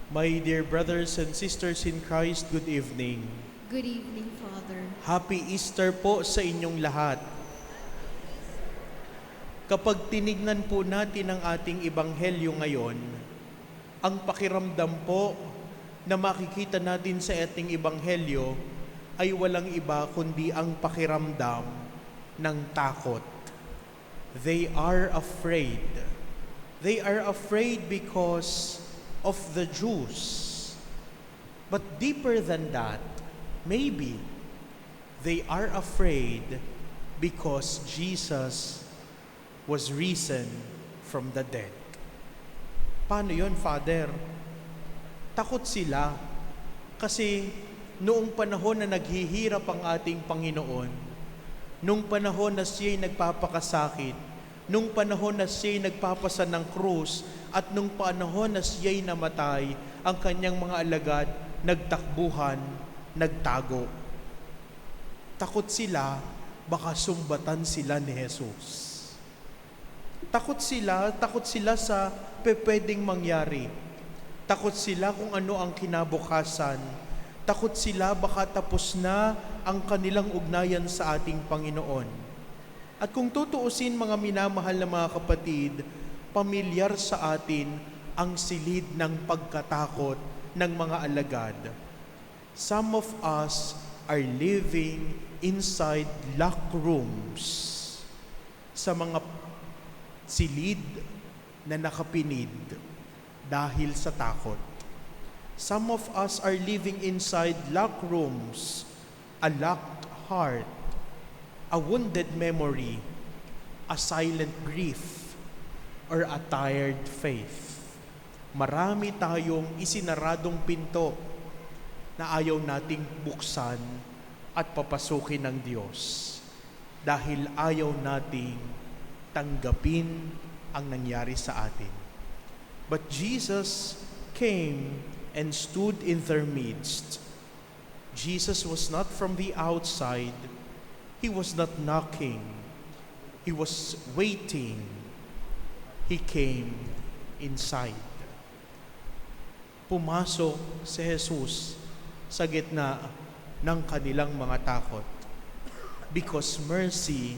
My dear brothers and sisters in Christ, good evening. Good evening, Father. Happy Easter po sa inyong lahat. Kapag tinignan po natin ang ating ebanghelyo ngayon, ang pakiramdam po na makikita natin sa ating ebanghelyo ay walang iba kundi ang pakiramdam ng takot. They are afraid. They are afraid because of the Jews. But deeper than that, maybe they are afraid because Jesus was risen from the dead. Paano yon, Father? Takot sila kasi noong panahon na naghihirap ang ating Panginoon, nung panahon na siya'y nagpapakasakit, nung panahon na siya'y nagpapasa ng krus, at nung panahon na siya'y namatay, ang kanyang mga alagad nagtakbuhan, nagtago. Takot sila, baka sumbatan sila ni Jesus. Takot sila sa pwedeng mangyari. Takot sila kung ano ang kinabukasan. Takot sila baka tapos na ang kanilang ugnayan sa ating Panginoon. At kung tutuusin, mga minamahal na mga kapatid, pamilyar sa atin ang silid ng pagkatakot ng mga alagad. Some of us are living inside locked rooms sa mga silid na nakapinid dahil sa takot. Some of us are living inside locked rooms, a locked heart, a wounded memory, a silent grief, or a tired faith. Marami tayong isinaradong pinto na ayaw nating buksan at papasukin ng Diyos dahil ayaw nating tanggapin ang nangyari sa atin. But Jesus came and stood in their midst. Jesus was not from the outside. He was not knocking. He was waiting. He came inside. Pumasok si Jesus sa gitna ng kanilang mga takot. Because mercy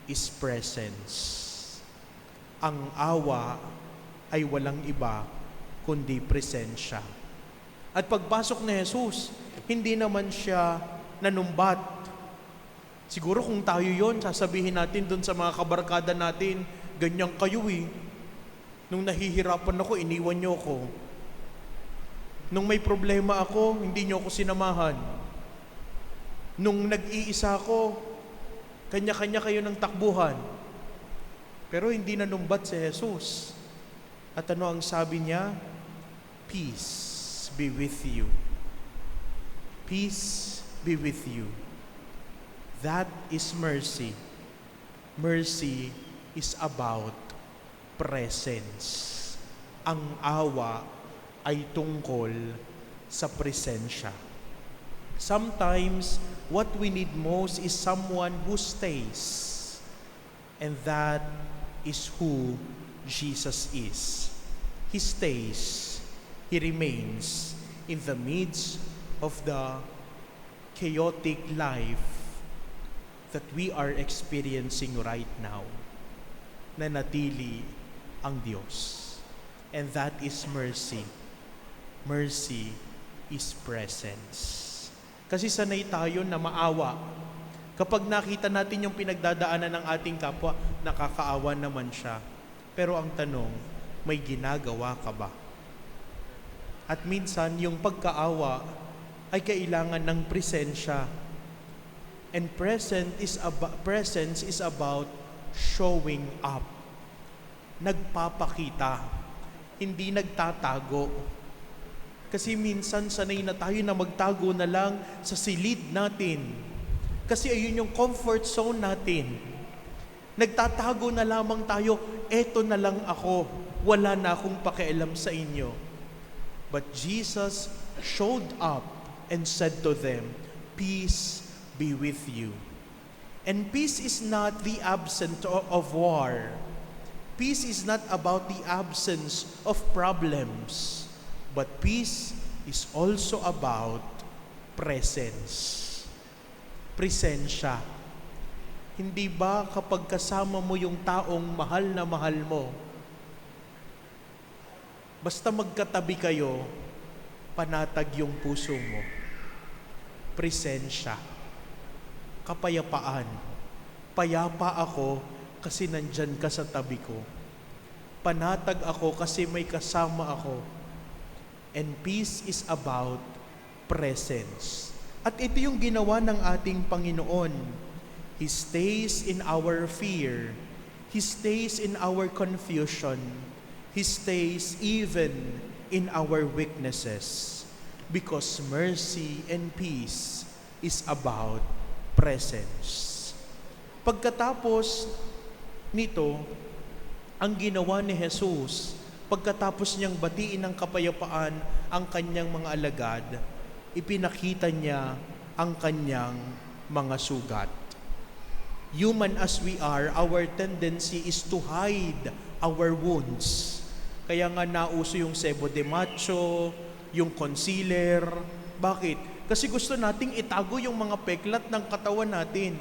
is presence. Ang awa ay walang iba kundi presensya. At pagpasok ni Jesus, hindi naman siya nanumbat. Siguro kung tayo yon, sasabihin natin dun sa mga kabarkada natin, ganyan kayo eh. Nung nahihirapan ako, iniwan niyo ako. Nung may problema ako, hindi niyo ako sinamahan. Nung nag-iisa ako, kanya-kanya kayo ng takbuhan. Pero hindi nanumbat si Jesus. At ano ang sabi niya? Peace be with you. Peace be with you. That is mercy. Mercy is about presence. Ang awa ay tungkol sa presensya. Sometimes, what we need most is someone who stays. And that is who Jesus is. He stays. He remains in the midst of the chaotic life that we are experiencing right now. Nanatili ang Diyos. And that is mercy. Mercy is presence. Kasi sanay tayo na maawa. Kapag nakita natin yung pinagdadaanan ng ating kapwa, nakakaawa naman siya. Pero ang tanong, may ginagawa ka ba? At minsan, yung pagkaawa ay kailangan ng presensya. And presence is about showing up. Nagpapakita. Hindi nagtatago. Kasi minsan sanay na tayo na magtago na lang sa silid natin. Kasi ayun yung comfort zone natin. Nagtatago na lamang tayo, eto na lang ako, wala na akong pakialam sa inyo. But Jesus showed up and said to them, peace be with you. And peace is not the absence of war. Peace is not about the absence of problems, But peace is also about presence. Presensya. Hindi ba kapag kasama mo yung taong mahal na mahal mo, basta magkatabi kayo, panatag yung puso mo. Presensya. Kapayapaan. Payapa ako kasi nandyan ka sa tabi ko. Panatag ako kasi may kasama ako. And peace is about presence. At ito yung ginawa ng ating Panginoon. He stays in our fear. He stays in our confusion. He stays even in our weaknesses. Because mercy and peace is about presence. Pagkatapos nito, ang ginawa ni Jesus, pagkatapos niyang batiin ng kapayapaan ang kanyang mga alagad, ipinakita niya ang kanyang mga sugat. Human as we are, our tendency is to hide our wounds. Kaya nga nauso yung sebo de macho, yung concealer. Bakit? Kasi gusto nating itago yung mga peklat ng katawan natin.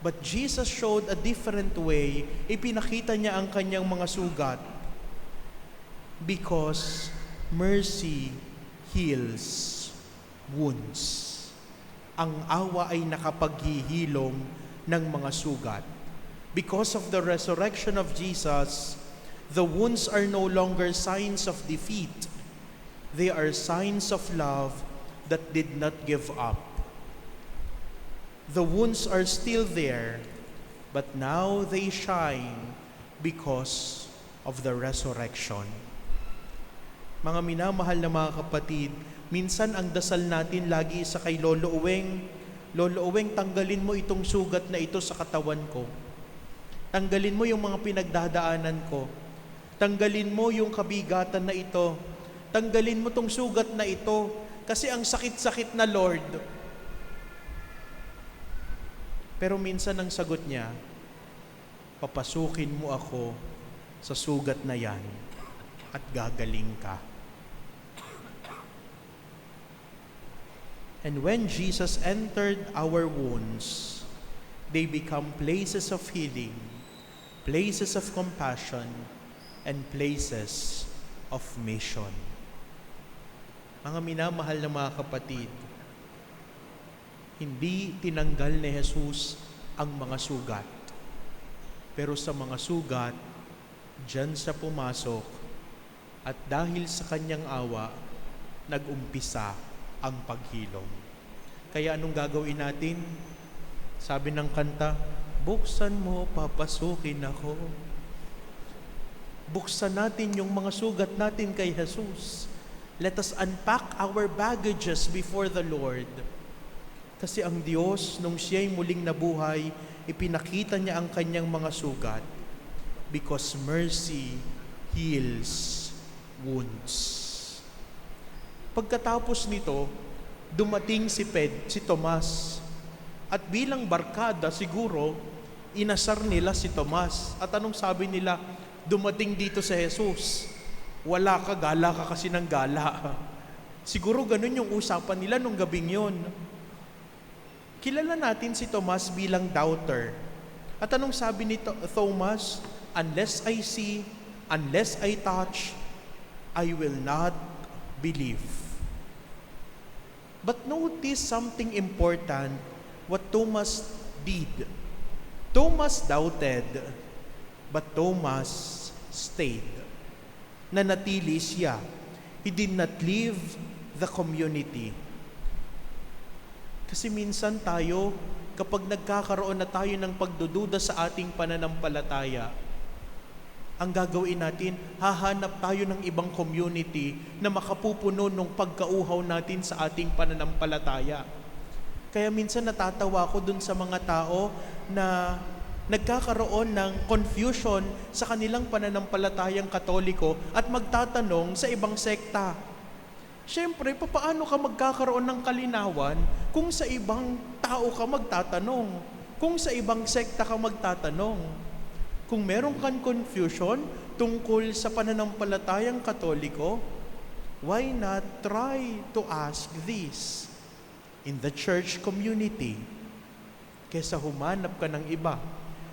But Jesus showed a different way. Ipinakita niya ang kanyang mga sugat. Because mercy heals wounds. Ang awa ay nakapaghihilom ng mga sugat. Because of the resurrection of Jesus, the wounds are no longer signs of defeat. They are signs of love that did not give up. The wounds are still there, but now they shine because of the resurrection. Mga minamahal na mga kapatid, minsan ang dasal natin lagi sa kay Lolo Uweng, Lolo Uweng, tanggalin mo itong sugat na ito sa katawan ko. Tanggalin mo yung mga pinagdadaanan ko. Tanggalin mo yung kabigatan na ito. Tanggalin mo tong sugat na ito. Kasi ang sakit-sakit na, Lord. Pero minsan ang sagot niya, papasukin mo ako sa sugat na yan at gagaling ka. And when Jesus entered our wounds, they become places of healing, places of compassion, and places of mission. Mga minamahal na mga kapatid, hindi tinanggal ni Jesus ang mga sugat. Pero sa mga sugat, diyan siya pumasok at dahil sa kanyang awa, nag-umpisa ang paghilom. Kaya anong gagawin natin? Sabi ng kanta, buksan mo, papasukin ako. Buksan natin yung mga sugat natin kay Jesus. Let us unpack our baggages before the Lord. Kasi ang Diyos, nung siya'y muling nabuhay, ipinakita niya ang kanyang mga sugat because mercy heals wounds. Pagkatapos nito, dumating si Tomas. At bilang barkada siguro, inasar nila si Tomas. At anong sabi nila? Dumating dito si Jesus. Wala ka, gala ka kasi ng gala. Siguro ganun yung usapan nila nung gabing yun. Kilala natin si Tomas bilang doubter. At anong sabi ni Thomas? Unless I see, unless I touch, I will not believe. But notice something important what Thomas did. Thomas doubted, but Thomas stayed. Nanatili siya. He did not leave the community. Kasi minsan tayo, kapag nagkakaroon na tayo ng pagdududa sa ating pananampalataya, ang gagawin natin, hahanap tayo ng ibang community na makapupuno ng pagkauhaw natin sa ating pananampalataya. Kaya minsan natatawa ko dun sa mga tao na nagkakaroon ng confusion sa kanilang pananampalatayang Katoliko at magtatanong sa ibang sekta. Siyempre, paano ka magkakaroon ng kalinawan kung sa ibang tao ka magtatanong? Kung sa ibang sekta ka magtatanong? Kung meron kang confusion tungkol sa pananampalatayang Katoliko, Why not try to ask this in the church community kesa humanap ka ng iba?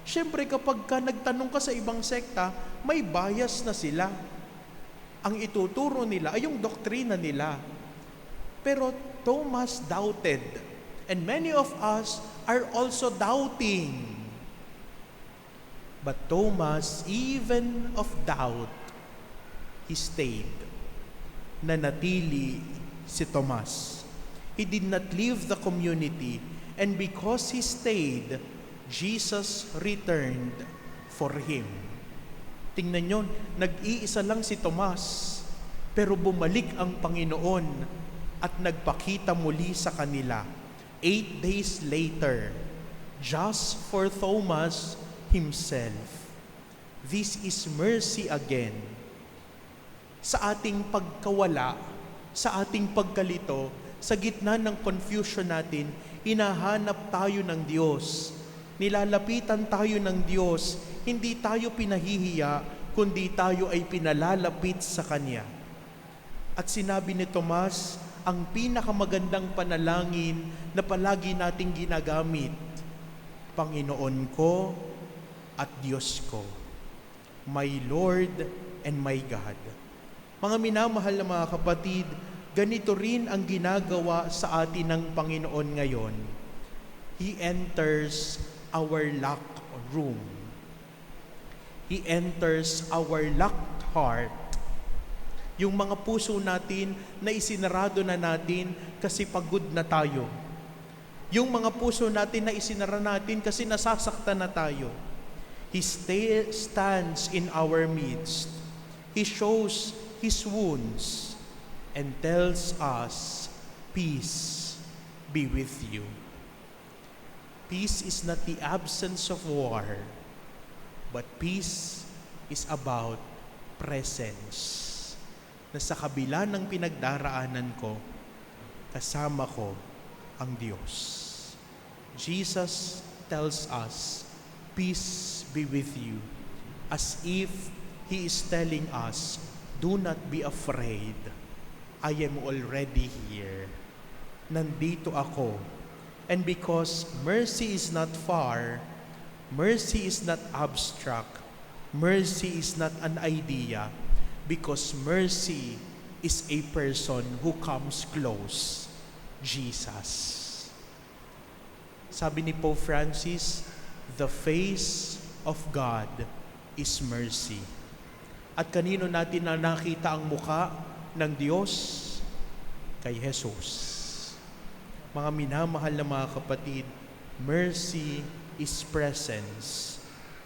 Siyempre kapag ka nagtanong ka sa ibang sekta, may bias na sila. Ang ituturo nila ay yung doktrina nila. Pero Thomas doubted, and many of us are also doubting. But Thomas, even of doubt, he stayed. Nanatili si Tomas. He did not leave the community, and because he stayed, Jesus returned for him. Tingnan nyo, nag-iisa lang si Tomas, pero bumalik ang Panginoon at nagpakita muli sa kanila 8 days later, just for Thomas himself. This is mercy again. Sa ating pagkawala, sa ating pagkalito, sa gitna ng confusion natin, hinahanap tayo ng Diyos. Nilalapitan tayo ng Diyos. Hindi tayo pinahihiya, kundi tayo ay pinalalapit sa Kanya. At sinabi ni Tomas, ang pinakamagandang panalangin na palagi nating ginagamit, Panginoon ko at Diyos ko, my Lord and my God. Mga minamahal na mga kapatid, ganito rin ang ginagawa sa atin ng Panginoon ngayon. He enters our locked room. He enters our locked heart. Yung mga puso natin na isinarado na natin kasi pagod na tayo. Yung mga puso natin na isinara natin kasi nasasaktan na tayo. He stands in our midst. He shows His wounds and tells us, peace be with you. Peace is not the absence of war, but peace is about presence. Na sa kabila ng pinagdaraanan ko, kasama ko ang Diyos. Jesus tells us, peace be with you, as if He is telling us, do not be afraid. I am already here. Nandito ako. And because mercy is not far, mercy is not abstract, mercy is not an idea, because mercy is a person who comes close, Jesus. Sabi ni Pope Francis, the face of God is mercy. At kanino natin na nakita ang muka ng Diyos? Kay Jesus. Mga minamahal na mga kapatid, mercy is presence,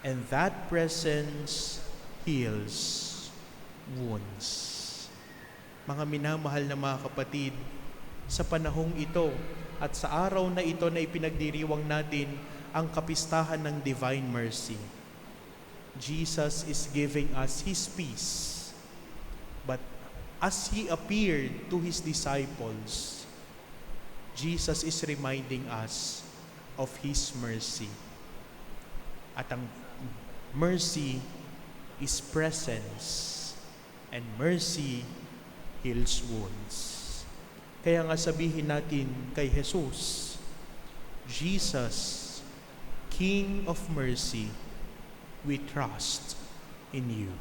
and that presence heals wounds. Mga minamahal na mga kapatid, sa panahong ito at sa araw na ito na ipinagdiriwang natin ang kapistahan ng Divine Mercy, Jesus is giving us His peace. But as He appeared to His disciples, Jesus is reminding us of His mercy. At ang mercy is presence, and mercy heals wounds. Kaya nga sabihin natin kay Jesus, Jesus, King of mercy, we trust in you.